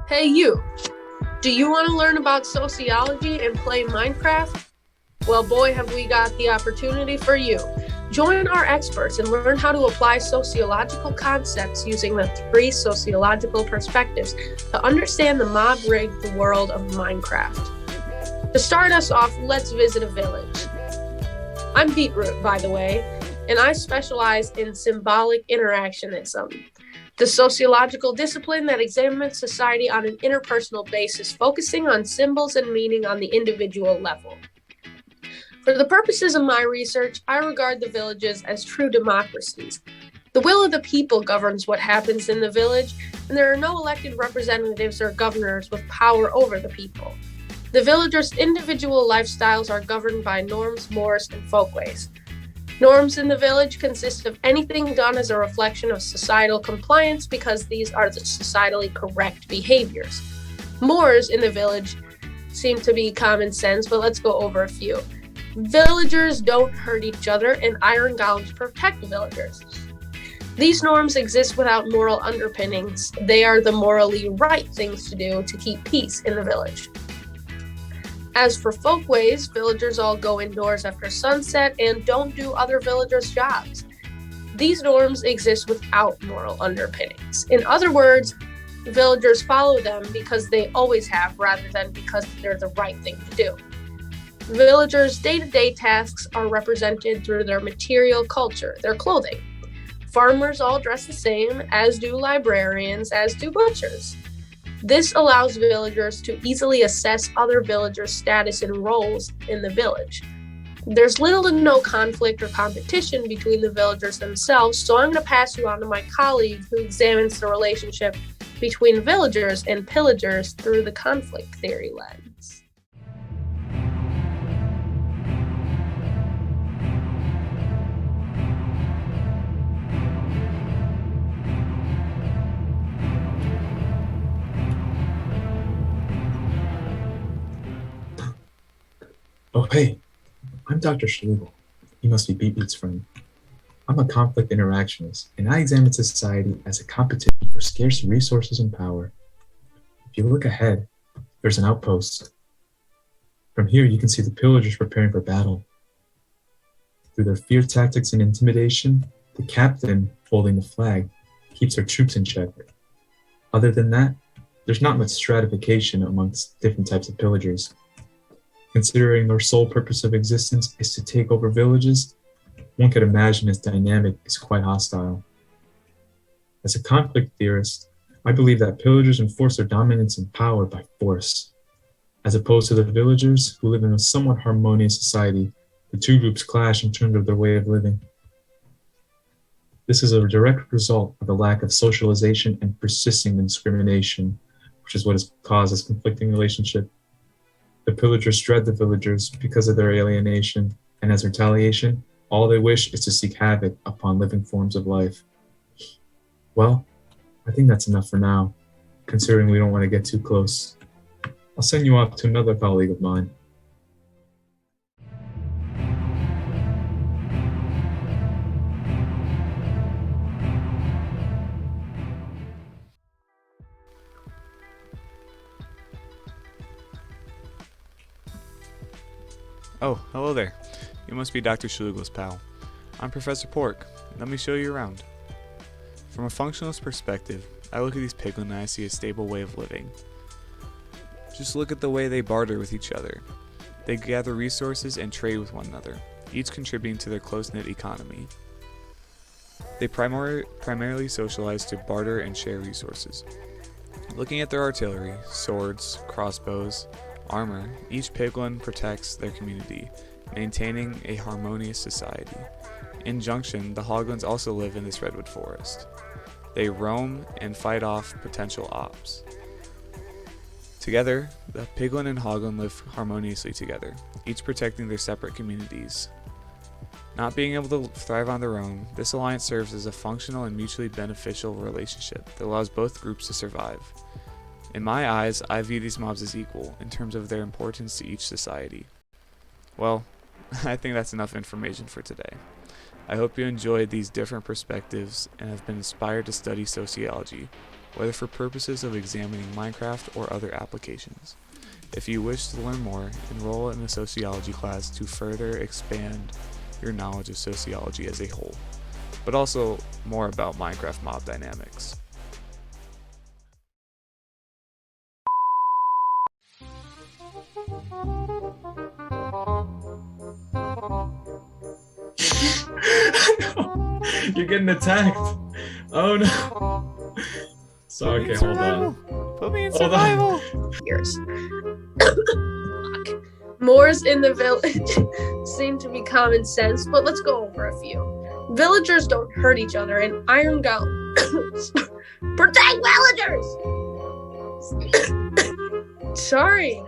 Hey you, do you want to learn about sociology and play Minecraft? Well, boy, have we got the opportunity for you. Join our experts and learn how to apply sociological concepts using the three sociological perspectives to understand the mob-rigged world of Minecraft. To start us off, let's visit a village. I'm Beetroot, by the way, and I specialize in symbolic interactionism, the sociological discipline that examines society on an interpersonal basis, focusing on symbols and meaning on the individual level. For the purposes of my research, I regard the villages as true democracies. The will of the people governs what happens in the village, and there are no elected representatives or governors with power over the people. The villagers' individual lifestyles are governed by norms, mores, and folkways. Norms in the village consist of anything done as a reflection of societal compliance because these are the societally correct behaviors. Mores in the village seem to be common sense, but let's go over a few. Villagers don't hurt each other, and iron golems protect the villagers. These norms exist without moral underpinnings. They are the morally right things to do to keep peace in the village. As for folkways, villagers all go indoors after sunset and don't do other villagers' jobs. These norms exist without moral underpinnings. In other words, villagers follow them because they always have rather than because they're the right thing to do. Villagers' day-to-day tasks are represented through their material culture, their clothing. Farmers all dress the same, as do librarians, as do butchers. This allows villagers to easily assess other villagers' status and roles in the village. There's little to no conflict or competition between the villagers themselves, so I'm going to pass you on to my colleague who examines the relationship between villagers and pillagers through the conflict theory lens. Oh, hey, I'm Dr. Schlegel. You must be Beetroot's friend. I'm a conflict interactionist, and I examine society as a competition for scarce resources and power. If you look ahead, there's an outpost. From here, you can see the pillagers preparing for battle. Through their fear tactics and intimidation, the captain, holding the flag, keeps their troops in check. Other than that, there's not much stratification amongst different types of pillagers. Considering their sole purpose of existence is to take over villages, one could imagine this dynamic is quite hostile. As a conflict theorist, I believe that pillagers enforce their dominance and power by force. As opposed to the villagers who live in a somewhat harmonious society, the two groups clash in terms of their way of living. This is a direct result of the lack of socialization and persisting discrimination, which is what has caused this conflicting relationship. The pillagers dread the villagers because of their alienation, and as retaliation, all they wish is to seek havoc upon living forms of life. Well, I think that's enough for now, considering we don't want to get too close. I'll send you off to another colleague of mine. Oh, hello there. You must be Dr. Schlegel's pal. I'm Professor Pork. Let me show you around. From a functionalist perspective, I look at these piglin and I see a stable way of living. Just look at the way they barter with each other. They gather resources and trade with one another, each contributing to their close-knit economy. They primarily socialize to barter and share resources. Looking at their artillery, swords, crossbows, armor, each piglin protects their community, maintaining a harmonious society. In junction, the hoglins also live in this redwood forest. They roam and fight off potential ops. Together, the piglin and hoglin live harmoniously together, each protecting their separate communities. Not being able to thrive on their own, this alliance serves as a functional and mutually beneficial relationship that allows both groups to survive. In my eyes, I view these mobs as equal in terms of their importance to each society. Well, I think that's enough information for today. I hope you enjoyed these different perspectives and have been inspired to study sociology, whether for purposes of examining Minecraft or other applications. If you wish to learn more, enroll in the sociology class to further expand your knowledge of sociology as a whole, but also more about Minecraft mob dynamics. You're getting attacked. Oh no. So okay, hold on. Put me in Hold survival. Years. Moors in the village seem to be common sense, but let's go over a few. Villagers don't hurt each other, and iron golems protect villagers. Sorry.